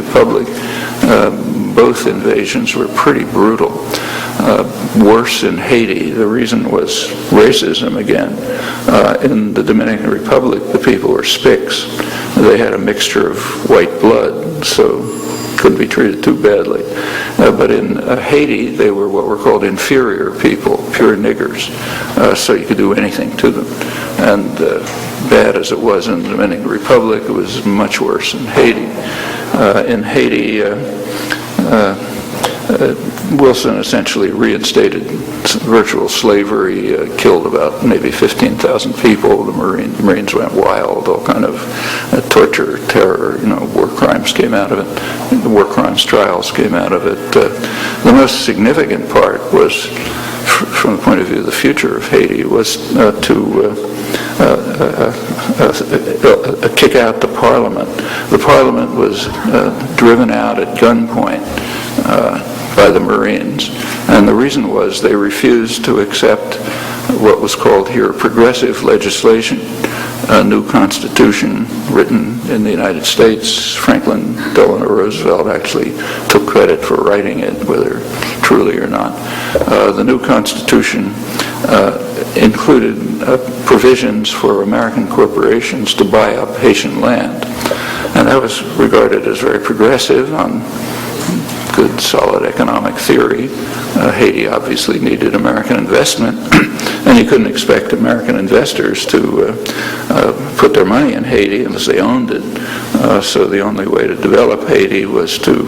Republic, both invasions were pretty brutal. Worse in Haiti, the reason was racism again. In the Dominican Republic, the people were Spics. They had a mixture of white blood, so couldn't be treated too badly. But in Haiti, they were what were called inferior people, pure niggers. So you could do anything to them. And bad as it was in the Dominican Republic, it was much worse in Haiti. In Haiti, Wilson essentially reinstated virtual slavery, killed about maybe 15,000 people. The Marines went wild. All kind of torture, terror, war crimes came out of it. The war crimes trials came out of it. The most significant part was, from the point of view of the future of Haiti, was to kick out the parliament. The parliament was driven out at gunpoint by the Marines, and the reason was they refused to accept what was called here progressive legislation, a new constitution written in the United States. Franklin Delano Roosevelt actually took credit for writing it, whether truly or not. The new constitution included provisions for American corporations to buy up Haitian land, and that was regarded as very progressive on good, solid economic theory. Haiti obviously needed American investment, and you couldn't expect American investors to put their money in Haiti unless they owned it. So the only way to develop Haiti was to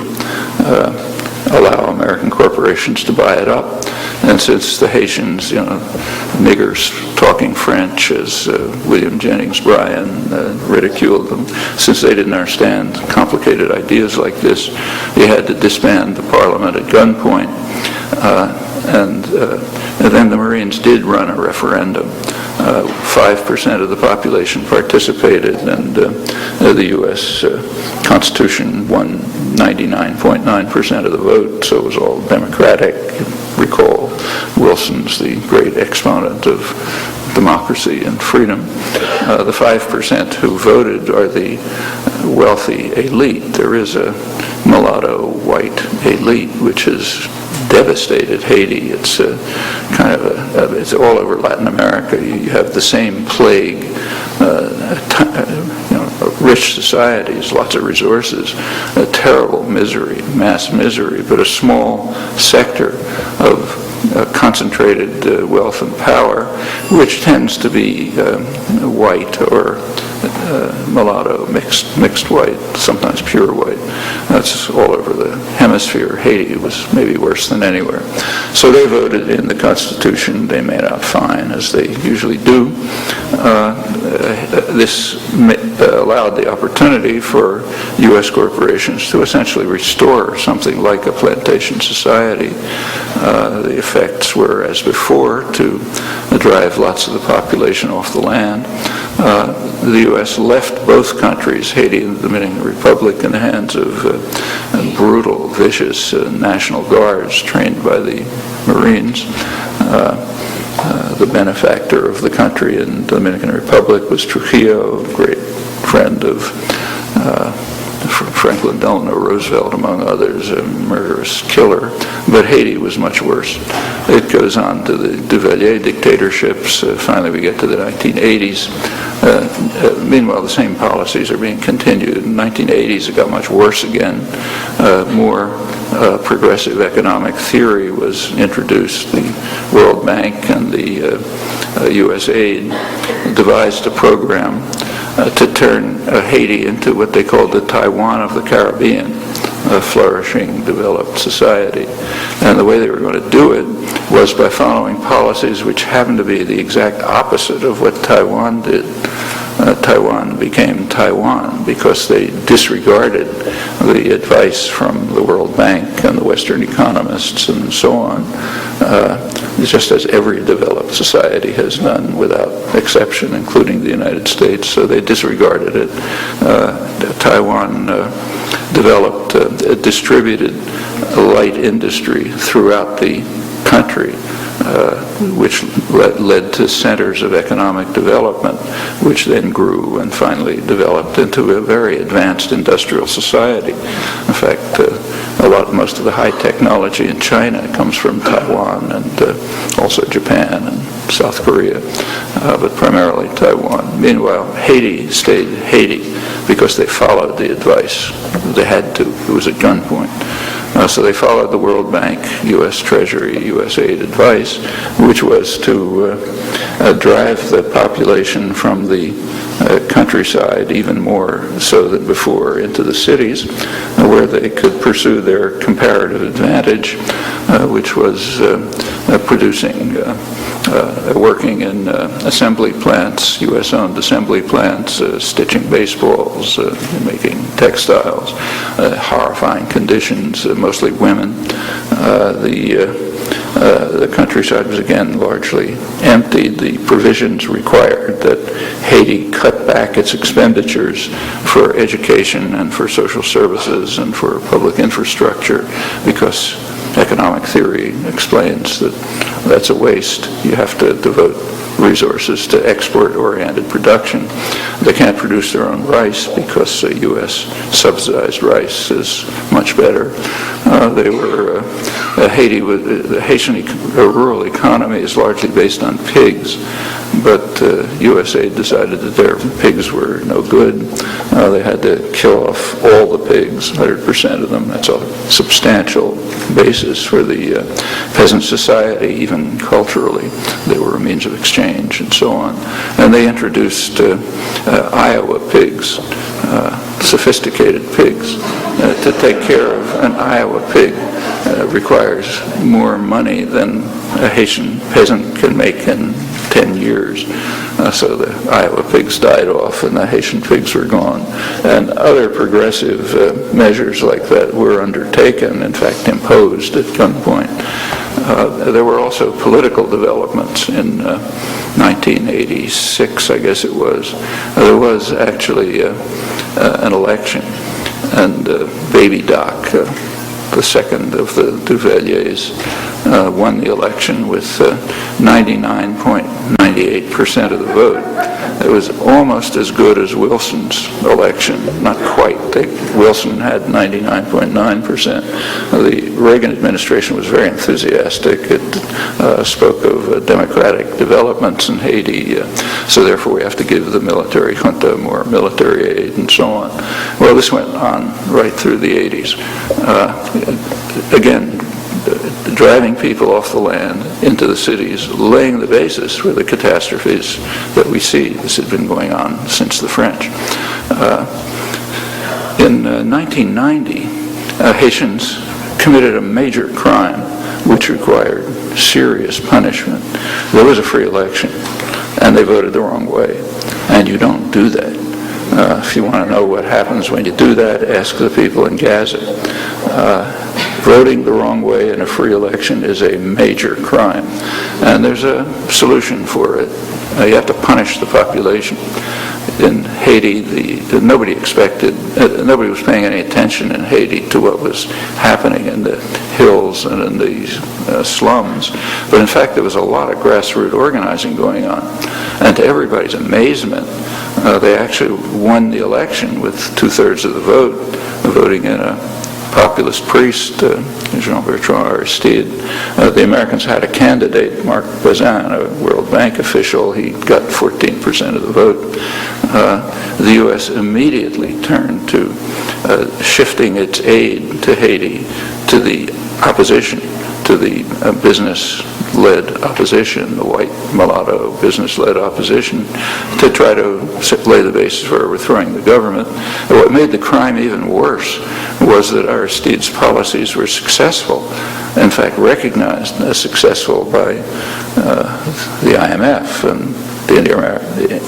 allow American corporations to buy it up. And since the Haitians, niggers talking French, as William Jennings Bryan ridiculed them, since they didn't understand complicated ideas like this, you had to disband the parliament at gunpoint. And then the Marines did run a referendum. 5% of the population participated, and the U.S. Constitution won 99.9% of the vote, so it was all democratic. Recall, Wilson's the great exponent of democracy and freedom. The 5% who voted are the wealthy elite. There is a mulatto white elite which has devastated Haiti. It's it's all over Latin America. You have the same plague. Rich societies, lots of resources, a terrible misery, mass misery, but a small sector of concentrated wealth and power, which tends to be white or mulatto, mixed white, sometimes pure white. That's all over the hemisphere. Haiti was maybe worse than anywhere. So they voted in the Constitution. They made out fine, as they usually do. This allowed the opportunity for U.S. corporations to essentially restore something like a plantation society. The effects were, as before, to drive lots of the population off the land. The U.S. left both countries, Haiti and the Dominican Republic, in the hands of brutal, vicious National Guards trained by the Marines. The benefactor of the country in the Dominican Republic was Trujillo, a great friend of Franklin Delano Roosevelt, among others, a murderous killer. But Haiti was much worse. It goes on to the Duvalier dictatorships. Finally, we get to the 1980s. Meanwhile, the same policies are being continued. In the 1980s, it got much worse again. More progressive economic theory was introduced. The World Bank and the U.S. aid devised a program to turn Haiti into what they called the Taiwan of the Caribbean, a flourishing, developed society. And the way they were going to do it was by following policies which happened to be the exact opposite of what Taiwan did. Taiwan became Taiwan because they disregarded the advice from the World Bank and the Western economists and so on, just as every developed society has done without exception, including the United States. So they disregarded it. Taiwan developed a distributed light industry throughout the country, which led to centers of economic development, which then grew and finally developed into a very advanced industrial society. In fact, most of the high technology in China comes from Taiwan and also Japan and South Korea, but primarily Taiwan. Meanwhile, Haiti stayed Haiti because they followed the advice. They had to. It was at gunpoint. So they followed the World Bank, U.S. Treasury, U.S. aid advice, which was to drive the population from the countryside even more so than before into the cities, where they could pursue their comparative advantage, which was working in assembly plants, U.S.-owned assembly plants, stitching baseballs, making textiles, horrifying conditions, mostly women. The countryside was again largely emptied. The provisions required that Haiti cut back its expenditures for education and for social services and for public infrastructure, because economic theory explains that that's a waste. You have to devote resources to export-oriented production. They can't produce their own rice because U.S. subsidized rice is much better. The Haitian rural economy is largely based on pigs, but USA decided that their pigs were no good. They had to kill off all the pigs, 100% of them. That's a substantial basis for the peasant society, even culturally. They were a means of exchange and so on. And they introduced Iowa pigs, sophisticated pigs. To take care of an Iowa pig requires more money than a Haitian peasant can make in 10 years. So the Iowa pigs died off and the Haitian pigs were gone. And other progressive measures like that were undertaken, in fact imposed at gunpoint. There were also political developments in 1986, I guess it was. There was actually an election, and Baby Doc, the second of the Duvaliers, won the election with 99.98% of the vote. It was almost as good as Wilson's election, not quite. Wilson had 99.9%. The Reagan administration was very enthusiastic. It spoke of democratic developments in Haiti, so therefore we have to give the military junta more military aid and so on. Well, this went on right through the 80s. Again, driving people off the land into the cities, laying the basis for the catastrophes that we see. This had been going on since the French. In 1990, Haitians committed a major crime which required serious punishment. There was a free election, and they voted the wrong way. And you don't do that. If you want to know what happens when you do that, ask the people in Gaza. Voting the wrong way in a free election is a major crime, and there's a solution for it. You have to punish the population. In Haiti, nobody was paying any attention in Haiti to what was happening in the hills and in the slums, but in fact there was a lot of grassroots organizing going on, and to everybody's amazement, they actually won the election with 2/3 of the vote, voting in a populist priest, Jean-Bertrand Aristide. The Americans had a candidate, Marc Bazin, a World Bank official. He got 14% of the vote. The U.S. immediately turned to shifting its aid to Haiti to the opposition, to the business-led opposition, the white mulatto business-led opposition, to try to lay the basis for overthrowing the government. And what made the crime even worse was that Aristide's policies were successful, in fact recognized as successful by the IMF and the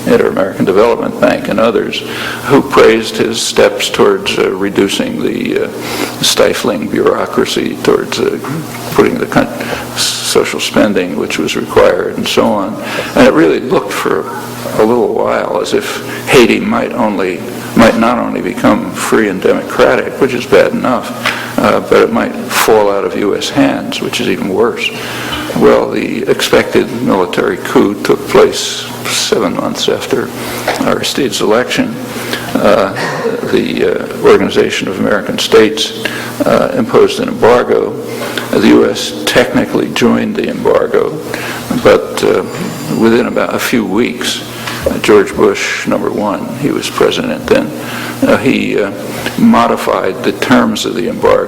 Inter-American Development Bank and others, who praised his steps towards reducing the stifling bureaucracy, towards putting the social spending which was required and so on. And it really looked for a little while as if Haiti might not only become free and democratic, which is bad enough, but it might fall out of U.S. hands, which is even worse. Well, the expected military coup took place 7 months after Aristide's election. The Organization of American States imposed an embargo. The U.S. technically joined the embargo, but within about a few weeks, George Bush, #1, he was president then, he modified the terms of the embargo